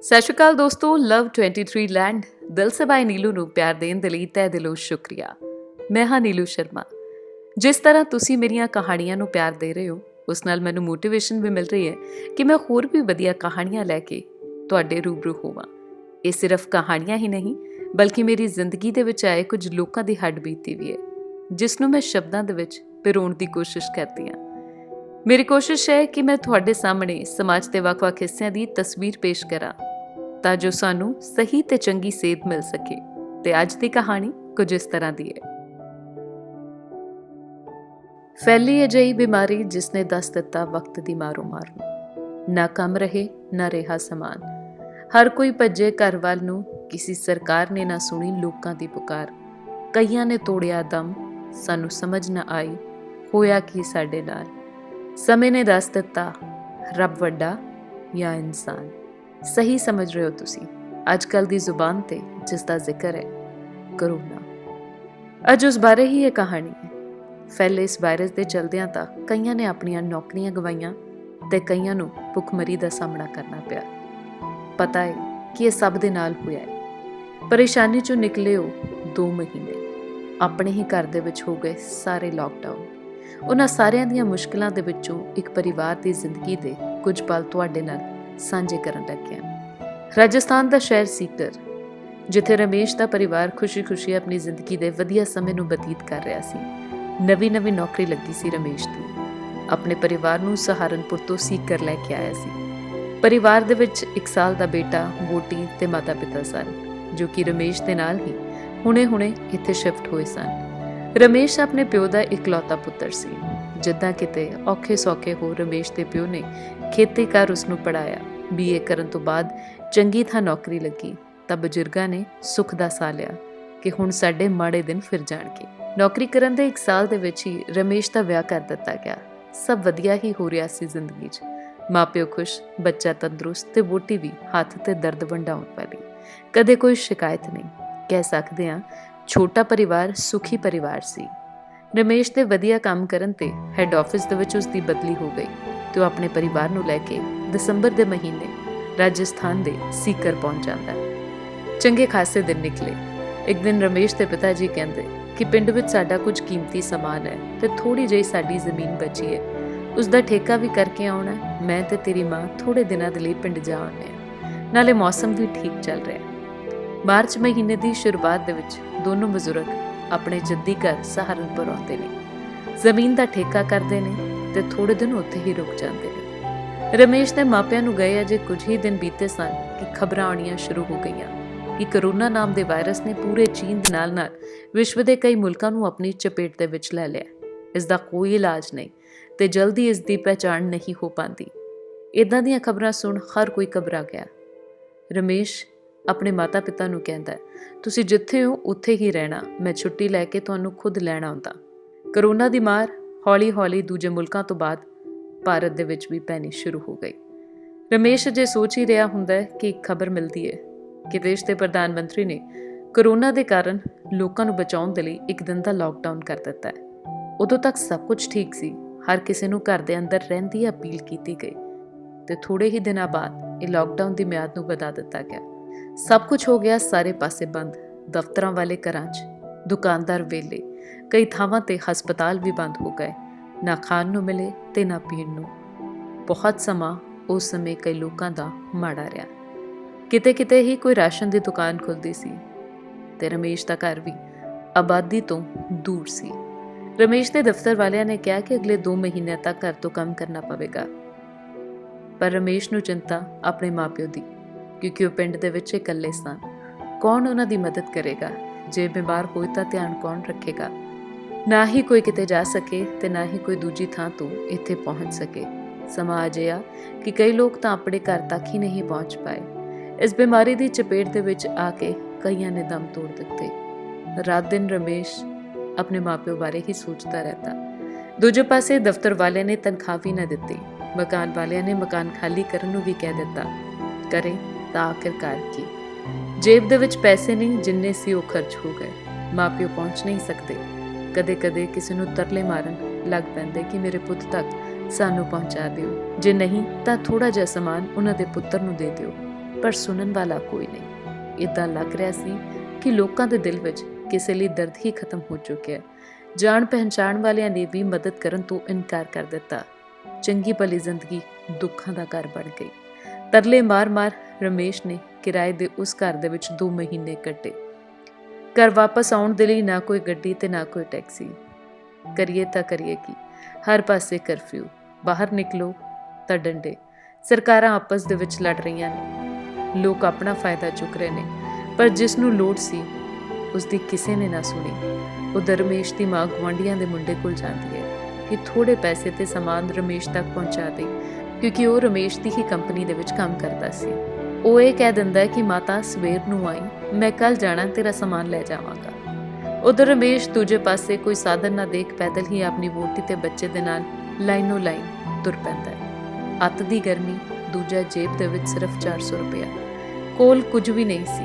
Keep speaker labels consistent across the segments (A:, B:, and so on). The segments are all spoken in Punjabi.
A: ਸਤਿ ਸ਼੍ਰੀ ਅਕਾਲ ਦੋਸਤੋ। ਲਵ 23 ਲੈਂਡ ਦਿਲ ਸੇ ਬਾਈ ਨੀਲੂ ਨੂੰ ਪਿਆਰ ਦੇਣ ਦੇ ਲਈ ਤਹਿ ਦਿਲੋਂ ਸ਼ੁਕਰੀਆ। ਮੈਂ ਹਾਂ ਨੀਲੂ ਸ਼ਰਮਾ। ਜਿਸ ਤਰ੍ਹਾਂ ਤੁਸੀਂ ਮੇਰੀਆਂ ਕਹਾਣੀਆਂ ਨੂੰ ਪਿਆਰ ਦੇ ਰਹੇ ਹੋ, ਉਸ ਨਾਲ ਮੈਨੂੰ ਮੋਟੀਵੇਸ਼ਨ ਵੀ ਮਿਲ ਰਹੀ ਹੈ ਕਿ ਮੈਂ ਹੋਰ ਵੀ ਵਧੀਆ ਕਹਾਣੀਆਂ ਲੈ ਕੇ ਤੁਹਾਡੇ ਰੂਬਰੂ ਹੋਵਾਂ। ਇਹ ਸਿਰਫ ਕਹਾਣੀਆਂ ਹੀ ਨਹੀਂ, ਬਲਕਿ ਮੇਰੀ ਜ਼ਿੰਦਗੀ ਦੇ ਵਿੱਚ ਆਏ ਕੁਝ ਲੋਕਾਂ ਦੀ ਹੱਡਬੀਤੀ ਵੀ ਹੈ, ਜਿਸ ਨੂੰ ਮੈਂ ਸ਼ਬਦਾਂ ਦੇ ਵਿੱਚ ਪਿਰੋਣ ਦੀ ਕੋਸ਼ਿਸ਼ ਕਰਦੀ ਹਾਂ। ਮੇਰੀ ਕੋਸ਼ਿਸ਼ ਹੈ ਕਿ ਮੈਂ ਤੁਹਾਡੇ ਸਾਹਮਣੇ ਸਮਾਜ ਦੇ ਵੱਖ-ਵੱਖ ਹਿੱਸਿਆਂ ਦੀ ਤਸਵੀਰ ਪੇਸ਼ ਕਰਾਂ ਤਾਂ ਜੋ ਸਾਨੂੰ ਸਹੀ ਤੇ ਚੰਗੀ ਸੇਧ ਮਿਲ ਸਕੇ। ਤੇ ਅੱਜ ਦੀ ਕਹਾਣੀ ਕੁਝ ਇਸ ਤਰ੍ਹਾਂ ਦੀ ਹੈ। ਫੈਲੀ ਅਜਿਹੀ ਬਿਮਾਰੀ ਜਿਸਨੇ ਦੱਸ ਦਿੱਤਾ ਵਕਤ ਦੀ ਮਾਰੋ ਮਾਰ ਨੂੰ। ਨਾ ਕੰਮ ਰਹੇ ਨਾ ਰਿਹਾ ਸਮਾਨ, ਹਰ ਕੋਈ ਭੱਜੇ ਘਰ ਵੱਲ ਨੂੰ। ਕਿਸੇ ਸਰਕਾਰ ਨੇ ਨਾ ਸੁਣੀ ਲੋਕਾਂ ਦੀ ਪੁਕਾਰ। ਕਈਆਂ ਨੇ ਤੋੜਿਆ ਦਮ, ਸਾਨੂੰ ਸਮਝ ਨਾ ਆਈ ਹੋਇਆ ਕੀ ਸਾਡੇ ਨਾਲ। ਸਮੇਂ ਨੇ ਦੱਸ ਦਿੱਤਾ ਰੱਬ ਵੱਡਾ ਜਾਂ ਇਨਸਾਨ। ਸਹੀ ਸਮਝ ਰਹੇ ਹੋ ਤੁਸੀਂ। ਅੱਜ ਕੱਲ੍ਹ ਦੀ ਜ਼ੁਬਾਨ ਤੇ ਜਿਸ ਦਾ ਜ਼ਿਕਰ ਹੈ ਕਰੋਨਾ, ਅੱਜ ਉਸ ਬਾਰੇ ਹੀ ਇਹ ਕਹਾਣੀ ਹੈ। ਫੈਲੇ ਇਸ ਵਾਇਰਸ ਦੇ ਚਲਦਿਆਂ ਤਾਂ ਕਈਆਂ ਨੇ ਆਪਣੀਆਂ ਨੌਕਰੀਆਂ ਗਵਾਈਆਂ ਤੇ ਕਈਆਂ ਨੂੰ ਭੁੱਖਮਰੀ ਦਾ ਸਾਹਮਣਾ ਕਰਨਾ ਪਿਆ। ਪਤਾ ਹੈ ਕਿ ਇਹ ਸਭ ਦੇ ਨਾਲ ਹੋਇਆ ਹੈ। ਪਰੇਸ਼ਾਨੀ ਚੋਂ ਨਿਕਲੇ ਉਹ 2 ਮਹੀਨੇ। ਆਪਣੇ ਹੀ ਘਰ ਦੇ ਵਿੱਚ ਹੋ ਗਏ ਸਾਰੇ ਲਾਕਡਾਊਨ। ਉਹਨਾਂ ਸਾਰਿਆਂ ਦੀਆਂ ਮੁਸ਼ਕਿਲਾਂ ਦੇ ਵਿੱਚੋਂ ਇੱਕ ਪਰਿਵਾਰ ਦੀ ਜ਼ਿੰਦਗੀ ਦੇ ਕੁਝ ਪਲ ਤੁਹਾਡੇ ਨਾਲ ਸਾਂਝੇ ਕਰਨ ਲੱਗਿਆ। ਰਾਜਸਥਾਨ ਦਾ ਸ਼ਹਿਰ ਸੀਕਰ, ਜਿੱਥੇ ਰਮੇਸ਼ ਦਾ ਪਰਿਵਾਰ ਖੁਸ਼ੀ-ਖੁਸ਼ੀ ਆਪਣੀ ਜ਼ਿੰਦਗੀ ਦੇ ਵਧੀਆ ਸਮੇਂ ਨੂੰ ਬਤੀਤ ਕਰ ਰਿਹਾ ਸੀ। ਨਵੀਂ ਨੌਕਰੀ ਲੱਗੀ ਸੀ ਰਮੇਸ਼ ਦੀ। ਆਪਣੇ ਪਰਿਵਾਰ ਨੂੰ ਸਹਾਰਨਪੁਰ ਤੋਂ ਸੀਕਰ ਲੈ ਕੇ ਆਇਆ ਸੀ। ਪਰਿਵਾਰ ਦੇ ਵਿੱਚ 1 ਸਾਲ ਦਾ ਬੇਟਾ, ਵਹੁਟੀ ਤੇ ਮਾਤਾ-ਪਿਤਾ ਸਨ, ਜੋ ਕਿ ਰਮੇਸ਼ ਦੇ ਨਾਲ ਹੀ ਹੁਣੇ ਇੱਥੇ ਸ਼ਿਫਟ ਹੋਏ ਸਨ। ਰਮੇਸ਼ ਆਪਣੇ ਪਿਓ ਦਾ ਇਕਲੌਤਾ ਪੁੱਤਰ ਸੀ। ਜਿੱਦਾਂ ਕਿਤੇ ਔਖੇ-ਸੌਖੇ ਹੋ ਰਮੇਸ਼ ਦੇ ਪਿਓ ਨੇ ਖੇਤੀ ਕਰ ਉਸ ਨੂੰ ਪੜ੍ਹਾਇਆ। BA ਕਰਨ ਤੋਂ ਬਾਅਦ ਚੰਗੀ ਥਾਂ ਨੌਕਰੀ ਲੱਗੀ ਤਾਂ ਬਜ਼ੁਰਗਾਂ ਨੇ ਸੁੱਖ ਦਾ ਸਾਹ ਲਿਆ ਕਿ ਹੁਣ ਸਾਡੇ ਮਾੜੇ ਦਿਨ ਫਿਰ ਜਾਣਗੇ। ਨੌਕਰੀ ਕਰਨ ਦੇ 1 ਸਾਲ ਦੇ ਵਿੱਚ ਹੀ ਰਮੇਸ਼ ਦਾ ਵਿਆਹ ਕਰ ਦਿੱਤਾ ਗਿਆ। ਸਭ ਵਧੀਆ ਹੀ ਹੋ ਰਿਹਾ ਸੀ ਜ਼ਿੰਦਗੀ 'ਚ। ਮਾਪਿਓ ਖੁਸ਼, ਬੱਚਾ ਤੰਦਰੁਸਤ ਤੇ ਵਹੁਟੀ ਵੀ ਹੱਥ ਤੇ ਦਰਦ ਵੰਡਾਉਣ ਵਾਲੀ। ਕਦੇ ਕੋਈ ਸ਼ਿਕਾਇਤ ਨਹੀਂ। ਕਹਿ ਸਕਦੇ ਹਾਂ ਛੋਟਾ ਪਰਿਵਾਰ ਸੁਖੀ ਪਰਿਵਾਰ ਸੀ। ਰਮੇਸ਼ ਦੇ ਵਧੀਆ ਕੰਮ ਕਰਨ ਤੇ ਹੈੱਡ ਆਫਿਸ ਦੇ ਵਿੱਚ ਉਸ ਦੀ ਬਦਲੀ ਹੋ ਗਈ ਤੇ ਉਹ ਆਪਣੇ ਪਰਿਵਾਰ ਨੂੰ ਲੈ ਕੇ ਦਸੰਬਰ ਦੇ ਮਹੀਨੇ ਰਾਜਸਥਾਨ ਦੇ ਸੀਕਰ ਪਹੁੰਚ ਜਾਂਦਾ। ਚੰਗੇ ਖਾਸੇ ਦਿਨ ਨਿਕਲੇ। ਇੱਕ ਦਿਨ ਰਮੇਸ਼ ਦੇ ਪਿਤਾ ਜੀ ਕਹਿੰਦੇ ਕਿ ਪਿੰਡ ਵਿੱਚ ਸਾਡਾ ਕੁਝ ਕੀਮਤੀ ਸਮਾਨ ਹੈ ਤੇ ਥੋੜੀ ਜਿਹੀ ਸਾਡੀ ਜ਼ਮੀਨ ਬਚੀ ਹੈ, ਉਸ ਦਾ ਠੇਕਾ ਵੀ ਕਰਕੇ ਆਉਣਾ। ਮੈਂ ਤੇ ਤੇਰੀ ਮਾਂ ਥੋੜੇ ਦਿਨਾਂ ਦੇ ਲਈ ਪਿੰਡ ਜਾ ਆਉਂਦੇ ਹਾਂ, ਨਾਲੇ ਮੌਸਮ ਵੀ ਠੀਕ ਚੱਲ ਰਿਹਾ। ਮਾਰਚ ਮਹੀਨੇ ਦੀ ਸ਼ੁਰੂਆਤ ਦੇ ਵਿੱਚ ਦੋਨੋਂ ਬਜ਼ੁਰਗ ਆਪਣੇ ਜੱਦੀ ਘਰ ਸਹਾਰਨਪੁਰ ਆਉਂਦੇ ਨੇ। ਜ਼ਮੀਨ ਦਾ ਠੇਕਾ ਕਰਦੇ ਨੇ ਤੇ ਥੋੜੇ ਦਿਨ ਉੱਥੇ ਹੀ ਰੁਕ ਜਾਂਦੇ ਨੇ। ਰਮੇਸ਼ ਦੇ ਮਾਪਿਆਂ ਨੂੰ ਗਏ ਅਜੇ ਕੁਝ ਹੀ ਦਿਨ ਬੀਤੇ ਸਨ ਕਿ ਖਬਰਾਂ ਆਉਣੀਆਂ ਸ਼ੁਰੂ ਹੋ ਗਈਆਂ ਕਿ ਕਰੋਨਾ ਨਾਮ ਦੇ ਵਾਇਰਸ ਨੇ ਪੂਰੇ ਚੀਨ ਦੇ ਨਾਲ ਵਿਸ਼ਵ ਦੇ ਕਈ ਮੁਲਕਾਂ ਨੂੰ ਆਪਣੀ ਚਪੇਟ ਦੇ ਵਿੱਚ ਲੈ ਲਿਆ। ਇਸ ਦਾ ਕੋਈ ਇਲਾਜ ਨਹੀਂ ਤੇ ਜਲਦੀ ਇਸ ਦੀ ਪਹਿਚਾਣ ਨਹੀਂ ਹੋ ਪਾਉਂਦੀ। ਇਦਾਂ ਦੀਆਂ ਖਬਰਾਂ ਸੁਣ ਹਰ ਕੋਈ ਘਬਰਾ ਗਿਆ। ਰਮੇਸ਼ ਆਪਣੇ ਮਾਤਾ-ਪਿਤਾ ਨੂੰ ਕਹਿੰਦਾ, ਤੁਸੀਂ ਜਿੱਥੇ ਹੋ ਉੱਥੇ ਹੀ ਰਹਿਣਾ, ਮੈਂ ਛੁੱਟੀ ਲੈ ਕੇ ਤੁਹਾਨੂੰ ਖੁਦ ਲੈਣ ਆਉਂਦਾ। ਕਰੋਨਾ ਦੀ ਮਾਰ ਹੌਲੀ-ਹੌਲੀ ਦੂਜੇ ਮੁਲਕਾਂ ਤੋਂ ਬਾਅਦ ਭਾਰਤ ਦੇ ਵਿੱਚ ਵੀ ਪੈਣੀ ਸ਼ੁਰੂ ਹੋ ਗਈ। ਰਮੇਸ਼ ਅਜੇ ਸੋਚ ਹੀ ਰਿਹਾ ਹੁੰਦਾ ਕਿ ਇੱਕ ਖਬਰ ਮਿਲਦੀ ਹੈ ਕਿ ਦੇਸ਼ ਦੇ ਪ੍ਰਧਾਨ ਮੰਤਰੀ ਨੇ ਕਰੋਨਾ ਦੇ ਕਾਰਨ ਲੋਕਾਂ ਨੂੰ ਬਚਾਉਣ ਦੇ ਲਈ 1 ਦਿਨ ਦਾ ਲਾਕਡਾਊਨ ਕਰ ਦਿੱਤਾ ਹੈ। ਉਦੋਂ ਤੱਕ ਸਭ ਕੁਝ ਠੀਕ ਸੀ। ਹਰ ਕਿਸੇ ਨੂੰ ਘਰ ਦੇ ਅੰਦਰ ਰਹਿਣ ਦੀ ਅਪੀਲ ਕੀਤੀ ਗਈ ਤੇ ਥੋੜੇ ਹੀ ਦਿਨਾਂ ਬਾਅਦ ਇਹ ਲਾਕਡਾਊਨ ਦੀ ਮਿਆਦ ਨੂੰ ਵਧਾ ਦਿੱਤਾ ਗਿਆ। ਸਭ ਕੁਝ ਹੋ ਗਿਆ ਸਾਰੇ ਪਾਸੇ ਬੰਦ। ਦਫ਼ਤਰਾਂ ਵਾਲੇ ਘਰਾਂ 'ਚ, ਦੁਕਾਨਦਾਰ ਵਿਹਲੇ, ਕਈ ਥਾਵਾਂ ਤੇ ਹਸਪਤਾਲ ਵੀ ਬੰਦ ਹੋ ਗਏ। ਨਾ ਖਾਣ ਨੂੰ ਮਿਲੇ ਤੇ ਨਾ ਪੀਣ ਨੂੰ। ਬਹੁਤ ਸਮਾਂ ਉਸ ਸਮੇਂ ਕਈ ਲੋਕਾਂ ਦਾ ਮਾੜਾ ਰਿਹਾ। ਕਿਤੇ ਹੀ ਕੋਈ ਰਾਸ਼ਨ ਦੀ ਦੁਕਾਨ ਖੁੱਲ੍ਹਦੀ ਸੀ ਤੇ ਰਮੇਸ਼ ਦਾ ਘਰ ਵੀ ਆਬਾਦੀ ਤੋਂ ਦੂਰ ਸੀ। ਰਮੇਸ਼ ਦੇ ਦਫ਼ਤਰ ਵਾਲਿਆਂ ਨੇ ਕਿਹਾ ਕਿ ਅਗਲੇ 2 ਮਹੀਨਿਆਂ ਤੱਕ ਘਰ ਤੋਂ ਕੰਮ ਕਰਨਾ ਪਵੇਗਾ। ਪਰ ਰਮੇਸ਼ ਨੂੰ ਚਿੰਤਾ ਆਪਣੇ ਮਾਪਿਓ ਦੀ, ਕਿਉਂਕਿ ਉਹ ਪਿੰਡ ਦੇ ਵਿੱਚ ਇਕੱਲੇ ਸਨ। ਕੌਣ ਉਹਨਾਂ ਦੀ ਮਦਦ ਕਰੇਗਾ? ਜੇ ਬਿਮਾਰ ਹੋਏ ਤਾਂ ਧਿਆਨ ਕੌਣ ਰੱਖੇਗਾ? ਨਾ ਹੀ ਕੋਈ ਕਿਤੇ ਜਾ ਸਕੇ ਤੇ ਨਾ ਹੀ ਕੋਈ ਦੂਜੀ ਥਾਂ ਤੋਂ ਇੱਥੇ ਪਹੁੰਚ ਸਕੇ। ਸਮਾਂ ਅਜਿਹਾ ਕਿ ਕਈ ਲੋਕ ਤਾਂ ਆਪਣੇ ਘਰ ਤੱਕ ਹੀ ਨਹੀਂ ਪਹੁੰਚ ਪਾਏ। ਇਸ ਬਿਮਾਰੀ ਦੀ ਚਪੇਟ ਦੇ ਵਿੱਚ ਆ ਕੇ ਕਈਆਂ ਨੇ ਦਮ ਤੋੜ ਦਿੱਤੇ। ਰਾਤ ਦਿਨ ਰਮੇਸ਼ ਆਪਣੇ ਮਾਪਿਓ ਬਾਰੇ ਹੀ ਸੋਚਦਾ ਰਹਿੰਦਾ। ਦੂਜੇ ਪਾਸੇ ਦਫ਼ਤਰ ਵਾਲਿਆਂ ਨੇ ਤਨਖਾਹ ਵੀ ਨਾ ਦਿੱਤੀ। ਮਕਾਨ ਵਾਲਿਆਂ ਨੇ ਮਕਾਨ ਖਾਲੀ ਕਰਨ ਨੂੰ ਵੀ ਕਹਿ ਦਿੱਤਾ। ਕਰੇ ਤਾਂ ਆਖਿਰਕਾਰ ਕੀ? ਜੇਬ ਦੇ ਵਿੱਚ ਪੈਸੇ ਨਹੀਂ, ਜਿੰਨੇ ਸੀ ਉਹ ਖਰਚ ਹੋ ਗਏ। ਮਾਪਿਓ ਪਹੁੰਚ ਨਹੀਂ ਸਕਦੇ। ਕਦੇ ਕਿਸੇ ਨੂੰ ਤਰਲੇ ਮਾਰਨ ਲੱਗ ਪੈਂਦੇ ਕਿ ਮੇਰੇ ਪੁੱਤ ਤੱਕ ਸਾਨੂੰ ਪਹੁੰਚਾ ਦਿਓ, ਜੇ ਨਹੀਂ ਤਾਂ ਥੋੜਾ ਜਿਹਾ ਸਮਾਨ ਉਹਨਾਂ ਦੇ ਪੁੱਤਰ ਨੂੰ ਦੇ ਦਿਓ। ਪਰ ਸੁਣਨ ਵਾਲਾ ਕੋਈ ਨਹੀਂ। ਇੱਦਾਂ ਲੱਗ ਰਿਹਾ ਸੀ ਕਿ ਲੋਕਾਂ ਦੇ ਦਿਲ ਵਿੱਚ ਕਿਸੇ ਲਈ ਦਰਦ ਹੀ ਖਤਮ ਹੋ ਚੁੱਕਿਆ। ਜਾਣ ਪਹਿਚਾਣ ਵਾਲਿਆਂ ਨੇ ਵੀ ਮਦਦ ਕਰਨ ਤੋਂ ਇਨਕਾਰ ਕਰ ਦਿੱਤਾ। ਚੰਗੀ ਭਲੀ ਜ਼ਿੰਦਗੀ ਦੁੱਖਾਂ ਦਾ ਘਰ ਬਣ ਗਈ। ਤਰਲੇ ਮਾਰ-ਮਾਰ ਰਮੇਸ਼ ਨੇ ਕਿਰਾਏ ਦੇ ਉਸ ਘਰ ਦੇ ਵਿੱਚ 2 ਮਹੀਨੇ ਕੱਟੇ। ਘਰ ਵਾਪਸ ਆਉਣ ਦੇ ਲਈ ਨਾ ਕੋਈ ਗੱਡੀ ਤੇ ਨਾ ਕੋਈ ਟੈਕਸੀ। ਕਰੀਏ ਤਾਂ ਕਰੀਏ ਕੀ? ਹਰ ਪਾਸੇ ਕਰਫਿਊ, ਬਾਹਰ ਨਿਕਲੋ ਤਾਂ ਡੰਡੇ। ਸਰਕਾਰਾਂ ਆਪਸ ਦੇ ਵਿੱਚ ਲੜ ਰਹੀਆਂ ਨੇ, ਲੋਕ ਆਪਣਾ ਫਾਇਦਾ ਚੁੱਕ ਰਹੇ ਨੇ, ਪਰ ਜਿਸ ਨੂੰ ਲੋੜ ਸੀ ਉਸਦੀ ਕਿਸੇ ਨੇ ਨਾ ਸੁਣੀ। ਉਧਰ ਰਮੇਸ਼ ਦੀ ਮਾਂ ਗੁਆਂਢੀਆਂ ਦੇ ਮੁੰਡੇ ਕੋਲ ਜਾਂਦੀ ਹੈ ਕਿ ਥੋੜੇ ਪੈਸੇ ਤੇ ਸਮਾਨ ਰਮੇਸ਼ ਤੱਕ ਪਹੁੰਚਾ ਦੇ, ਕਿਉਂਕਿ ਉਹ ਰਮੇਸ਼ ਦੀ ਹੀ ਕੰਪਨੀ ਦੇ ਵਿੱਚ ਕੰਮ ਕਰਦਾ ਸੀ। ਉਹ ਇਹ ਕਹਿ ਦਿੰਦਾ ਹੈ ਕਿ ਮਾਤਾ ਸਵੇਰ ਨੂੰ ਆਈ, ਮੈਂ ਕੱਲ ਜਾਣਾ, ਤੇਰਾ ਸਮਾਨ ਲੈ ਜਾਵਾਂਗਾ। ਉਧਰ ਰਮੇਸ਼ ਦੂਜੇ ਪਾਸੇ ਕੋਈ ਸਾਧਨ ਨਾ ਦੇਖ ਪੈਦਲ ਹੀ ਆਪਣੀ ਵਹੁਟੀ ਤੇ ਬੱਚੇ ਦੇ ਨਾਲ ਲਾਈਨੋਂ ਲਾਈਨ ਤੁਰ ਪੈਂਦਾ ਹੈ। ਅੱਤ ਦੀ ਗਰਮੀ, ਦੂਜਾ ਜੇਬ ਦੇ ਵਿੱਚ ਸਿਰਫ 400 ਰੁਪਇਆ, ਕੋਲ ਕੁਝ ਵੀ ਨਹੀਂ ਸੀ,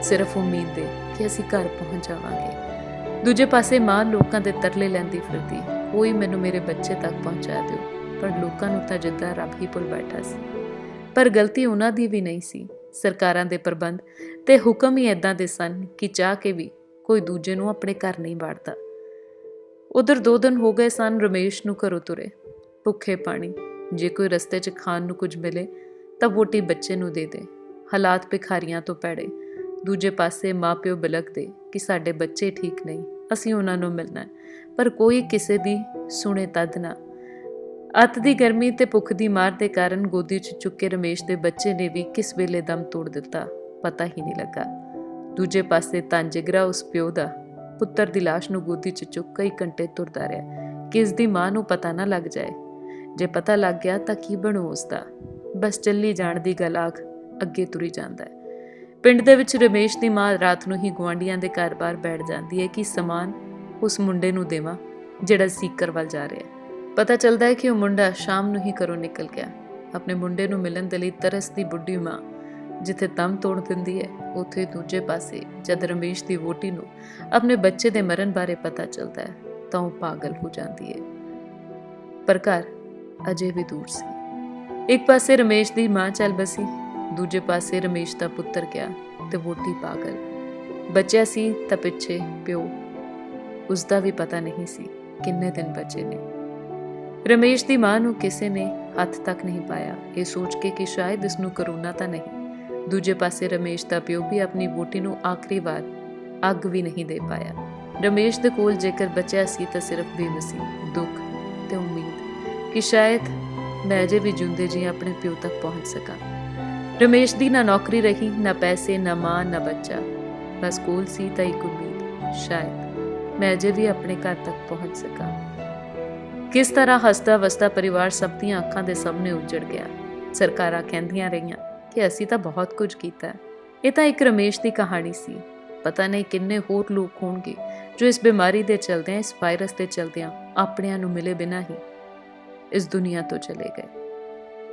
A: ਸਿਰਫ ਉਮੀਦ ਦੇ ਕਿ ਅਸੀਂ ਘਰ ਪਹੁੰਚ ਜਾਵਾਂਗੇ। ਦੂਜੇ ਪਾਸੇ ਮਾਂ ਲੋਕਾਂ ਦੇ ਤਰਲੇ ਲੈਂਦੀ ਫਿਰਦੀ, ਕੋਈ ਮੈਨੂੰ ਮੇਰੇ ਬੱਚੇ ਤੱਕ ਪਹੁੰਚਾ ਦਿਓ। ਪਰ ਲੋਕਾਂ ਨੂੰ ਤਾਂ ਜਿੱਦਾਂ ਰੱਬ ਹੀ ਭੁੱਲ ਬੈਠਾ ਸੀ। ਪਰ ਗਲਤੀ ਉਹਨਾਂ ਦੀ ਵੀ ਨਹੀਂ ਸੀ। ਸਰਕਾਰਾਂ ਦੇ ਪ੍ਰਬੰਧ ਤੇ ਹੁਕਮ ਹੀ ਇਦਾਂ ਦੇ ਸਨ ਕਿ ਚਾਹ ਕੇ ਵੀ ਕੋਈ ਦੂਜੇ ਨੂੰ ਆਪਣੇ ਘਰ ਨਹੀਂ ਵਾੜਦਾ। ਉਧਰ 2 ਦਿਨ ਹੋ ਗਏ ਸਨ ਰਮੇਸ਼ ਨੂੰ ਘਰੋਂ ਤੁਰੇ, ਭੁੱਖੇ ਪਾਣੀ। ਜੇ ਕੋਈ ਰਸਤੇ 'ਚ ਖਾਣ ਨੂੰ ਕੁਝ ਮਿਲੇ ਤਾਂ ਵਹੁਟੀ ਬੱਚੇ ਨੂੰ ਦੇ ਦੇ। ਹਾਲਾਤ ਭਿਖਾਰੀਆਂ ਤੋਂ ਭੈੜੇ। ਦੂਜੇ ਪਾਸੇ ਮਾਂ-ਪਿਓ ਬਿਲਕਦੇ ਕਿ ਸਾਡੇ ਬੱਚੇ ਠੀਕ ਨਹੀਂ, ਅਸੀਂ ਉਹਨਾਂ ਨੂੰ ਮਿਲਣਾ, ਪਰ ਕੋਈ ਕਿਸੇ ਦੀ ਸੁਣੇ ਤਦ ਨਾ। ਅੱਤ ਦੀ ਗਰਮੀ ਤੇ ਭੁੱਖ ਦੀ ਮਾਰ ਦੇ ਕਾਰਨ ਗੋਦੀ 'ਚ ਚੁੱਕੇ ਰਮੇਸ਼ ਦੇ ਬੱਚੇ ਨੇ ਵੀ ਕਿਸ ਵੇਲੇ ਦਮ ਤੋੜ ਦਿੱਤਾ, ਪਤਾ ਹੀ ਨਹੀਂ ਲੱਗਾ। ਦੂਜੇ ਪਾਸੇ ਤਾਂ ਜਿਗਰਾ ਉਸ ਪਿਓ ਦਾ ਪੁੱਤਰ ਦੀ ਲਾਸ਼ ਨੂੰ ਗੋਦੀ 'ਚ ਚੁੱਕ ਕਈ ਘੰਟੇ ਤੁਰਦਾ ਰਿਹਾ ਕਿ ਇਸ ਦੀ ਮਾਂ ਨੂੰ ਪਤਾ ਨਾ ਲੱਗ ਜਾਏ। ਜੇ ਪਤਾ ਲੱਗ ਗਿਆ ਤਾਂ ਕੀ ਬਣੂ ਉਸਦਾ? ਬਸ ਚੱਲੀ ਜਾਣ ਦੀ ਗੱਲ ਆਖ ਅੱਗੇ ਤੁਰੀ ਜਾਂਦਾ ਹੈ। ਪਿੰਡ ਦੇ ਵਿੱਚ ਰਮੇਸ਼ ਦੀ ਮਾਂ ਰਾਤ ਨੂੰ ਹੀ ਗੁਆਂਢੀਆਂ ਦੇ ਘਰ ਬਾਹਰ ਬੈਠ ਜਾਂਦੀ ਹੈ ਕਿ ਸਮਾਨ ਉਸ ਮੁੰਡੇ ਨੂੰ ਦੇਵਾਂ ਜਿਹੜਾ ਸੀਕਰ ਵੱਲ ਜਾ ਰਿਹਾ। ਪਤਾ ਚੱਲਦਾ ਹੈ ਕਿ ਉਹ ਮੁੰਡਾ ਸ਼ਾਮ ਨੂੰ ਹੀ ਘਰੋਂ ਨਿਕਲ ਗਿਆ। ਆਪਣੇ ਮੁੰਡੇ ਨੂੰ ਮਿਲਣ ਦੇ ਲਈ ਤਰਸਦੀ ਬੁੱਢੀ ਮਾਂ ਜਿੱਥੇ ਦਮ ਤੋੜ ਦਿੰਦੀ ਹੈ, ਉੱਥੇ ਦੂਜੇ ਪਾਸੇ ਜਦ ਰਮੇਸ਼ ਦੀ ਵਹੁਟੀ ਨੂੰ ਆਪਣੇ ਬੱਚੇ ਦੇ ਮਰਨ ਬਾਰੇ ਪਤਾ ਚੱਲਦਾ ਹੈ ਤਾਂ ਉਹ ਪਾਗਲ ਹੋ ਜਾਂਦੀ ਹੈ। ਪਰ ਘਰ ਅਜੇ ਵੀ ਦੂਰ ਸੀ। ਇੱਕ ਪਾਸੇ ਰਮੇਸ਼ ਦੀ ਮਾਂ ਚੱਲ ਬਸੀ, ਦੂਜੇ ਪਾਸੇ ਰਮੇਸ਼ ਦਾ ਪੁੱਤਰ ਗਿਆ ਤੇ ਵਹੁਟੀ ਪਾਗਲ। ਬੱਚਿਆ ਸੀ ਤਾਂ ਪਿੱਛੇ ਪਿਓ, ਉਸਦਾ ਵੀ ਪਤਾ ਨਹੀਂ ਸੀ ਕਿੰਨੇ ਦਿਨ ਬਚੇ ਨੇ। ਰਮੇਸ਼ ਦੀ ਮਾਂ ਨੂੰ ਕਿਸੇ ਨੇ ਹੱਥ ਤੱਕ ਨਹੀਂ ਪਾਇਆ, ਇਹ ਸੋਚ ਕੇ ਕਿ ਸ਼ਾਇਦ ਇਸ ਨੂੰ ਕਰੋਨਾ ਤਾਂ ਨਹੀਂ। ਦੂਜੇ ਪਾਸੇ ਰਮੇਸ਼ ਦਾ ਪਿਓ ਵੀ ਆਪਣੀ ਵਹੁਟੀ ਨੂੰ ਆਖਰੀ ਵਾਰ ਅੱਗ ਵੀ ਨਹੀਂ ਦੇ ਪਾਇਆ। ਰਮੇਸ਼ ਦੇ ਕੋਲ ਜੇਕਰ ਬਚਿਆ ਸੀ ਤਾਂ ਸਿਰਫ ਬੇਵਸੀ, ਦੁੱਖ ਤੇ ਉਮੀਦ ਕਿ ਸ਼ਾਇਦ ਮੈਂ ਅਜੇ ਵੀ ਜਿਉਂਦੇ ਜੀ ਆਪਣੇ ਪਿਓ ਤੱਕ ਪਹੁੰਚ ਸਕਾਂ। ਰਮੇਸ਼ ਦੀ ਨਾ ਨੌਕਰੀ ਰਹੀ, ਨਾ ਪੈਸੇ, ਨਾ ਮਾਂ, ਨਾ ਬੱਚਾ, ਬਸ ਕੋਲ ਸੀ ਤਾਂ ਇੱਕ ਉਮੀਦ, ਸ਼ਾਇਦ ਮੈਂ ਅਜੇ ਵੀ ਆਪਣੇ ਘਰ ਤੱਕ ਪਹੁੰਚ ਸਕਾਂ। ਕਿਸ ਤਰ੍ਹਾਂ ਹੱਸਦਾ ਵਸਦਾ ਪਰਿਵਾਰ ਸਭ ਦੀਆਂ ਅੱਖਾਂ ਦੇ ਸਾਹਮਣੇ ਉੱਜੜ ਗਿਆ। ਸਰਕਾਰਾਂ ਕਹਿੰਦੀਆਂ ਰਹੀਆਂ ਕਿ ਅਸੀਂ ਤਾਂ ਬਹੁਤ ਕੁਝ ਕੀਤਾ। ਇਹ ਤਾਂ ਇੱਕ ਰਮੇਸ਼ ਦੀ ਕਹਾਣੀ ਸੀ। ਪਤਾ ਨਹੀਂ ਕਿੰਨੇ ਹੋਰ ਲੋਕ ਹੋਣਗੇ ਜੋ ਇਸ ਬਿਮਾਰੀ ਦੇ ਚਲਦਿਆਂ, ਇਸ ਵਾਇਰਸ ਦੇ ਚਲਦਿਆਂ ਆਪਣਿਆਂ ਨੂੰ ਮਿਲੇ ਬਿਨਾਂ ਹੀ ਇਸ ਦੁਨੀਆ ਤੋਂ ਚਲੇ ਗਏ।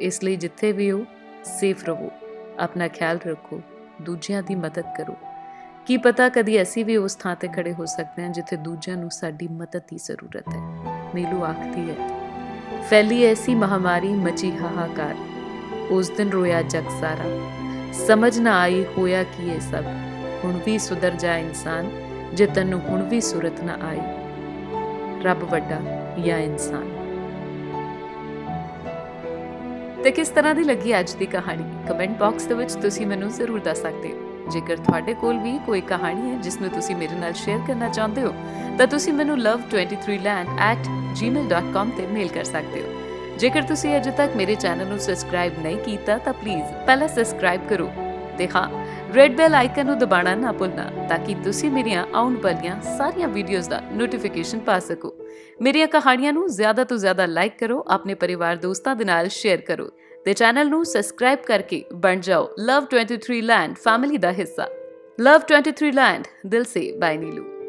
A: ਇਸ ਲਈ ਜਿੱਥੇ ਵੀ ਹੋ ਸੇਫ ਰਹੋ, ਆਪਣਾ ਖਿਆਲ ਰੱਖੋ, ਦੂਜਿਆਂ ਦੀ ਮਦਦ ਕਰੋ। ਕੀ ਪਤਾ ਕਦੀ ਅਸੀਂ ਵੀ ਉਸ ਥਾਂ ਤੇ ਖੜੇ ਹੋ ਸਕਦੇ ਹਾਂ ਜਿੱਥੇ ਦੂਜਿਆਂ ਨੂੰ ਸਾਡੀ ਮਦਦ ਦੀ ਜ਼ਰੂਰਤ ਹੈ। ਨੀਲੂ ਆਖਦੀ ਹੈ, ਫੈਲੀ ਐਸੀ ਮਹਾਮਾਰੀ ਮਚੀ ਹਾਹਾਕਾਰ, ਉਸ ਦਿਨ ਰੋਇਆ ਜਗ ਸਾਰਾ, ਸਮਝ ਨਾ ਆਈ ਹੋਇਆ ਕੀ ਇਹ ਸਭ, ਹੁਣ ਵੀ ਸੁਧਰ ਜਾ ਇਨਸਾਨ ਜੇ ਤੈਨੂੰ ਹੁਣ ਵੀ ਸੁਰਤ ਨਾ ਆਈ, ਰੱਬ ਵੱਡਾ ਜਾਂ ਇਨਸਾਨ। ਤੇ ਕਿਸ ਤਰ੍ਹਾਂ ਦੀ ਲੱਗੀ ਅੱਜ ਦੀ ਕਹਾਣੀ? ਕਮੈਂਟ ਬਾਕਸ ਦੇ ਵਿੱਚ ਤੁਸੀਂ ਮੈਨੂੰ ਜ਼ਰੂਰ ਦੱਸ ਸਕਦੇ ਹੋ। ਜੇਕਰ ਤੁਹਾਡੇ ਕੋਲ ਵੀ ਕੋਈ ਕਹਾਣੀ ਹੈ ਜਿਸ ਨੂੰ ਤੁਸੀਂ ਮੇਰੇ ਨਾਲ ਸ਼ੇਅਰ ਕਰਨਾ ਚਾਹੁੰਦੇ ਹੋ ਤਾਂ ਤੁਸੀਂ ਮੈਨੂੰ love23land@gmail.com ਤੇ ਮੇਲ ਕਰ ਸਕਦੇ ਹੋ। ਜੇਕਰ ਤੁਸੀਂ ਅਜੇ ਤੱਕ ਮੇਰੇ ਚੈਨਲ ਨੂੰ ਸਬਸਕ੍ਰਾਈਬ ਨਹੀਂ ਕੀਤਾ ਤਾਂ ਪਲੀਜ਼ ਪਹਿਲਾਂ ਸਬਸਕ੍ਰਾਈਬ ਕਰੋ ਤੇ ਹਾਂ, ਰੈੱਡ ਬੈਲ ਆਈਕਨ ਨੂੰ ਦਬਾਉਣਾ ਨਾ ਭੁੱਲਣਾ ਤਾਂ ਕਿ ਤੁਸੀਂ ਮੇਰੀਆਂ ਆਉਣ ਵਾਲੀਆਂ ਸਾਰੀਆਂ ਵੀਡੀਓਜ਼ ਦਾ ਨੋਟੀਫਿਕੇਸ਼ਨ ਪਾ ਸਕੋ। ਮੇਰੀਆਂ ਕਹਾਣੀਆਂ ਨੂੰ ਜ਼ਿਆਦਾ ਤੋਂ ਜ਼ਿਆਦਾ ਲਾਈਕ ਕਰੋ, ਆਪਣੇ ਪਰਿਵਾਰ ਦੋਸਤਾਂ ਦੇ ਨਾਲ ਸ਼ੇਅਰ ਕਰੋ ਤੇ ਚੈਨਲ ਨੂੰ ਸਬਸਕ੍ਰਾਈਬ ਕਰਕੇ ਬਣ ਜਾਓ ਲਵ 23 ਲੈਂਡ ਫੈਮਿਲੀ ਦਾ ਹਿੱਸਾ। ਲਵ 23 ਲੈਂਡ, ਦਿਲ ਸੇ ਬਾਈ ਨੀਲੂ।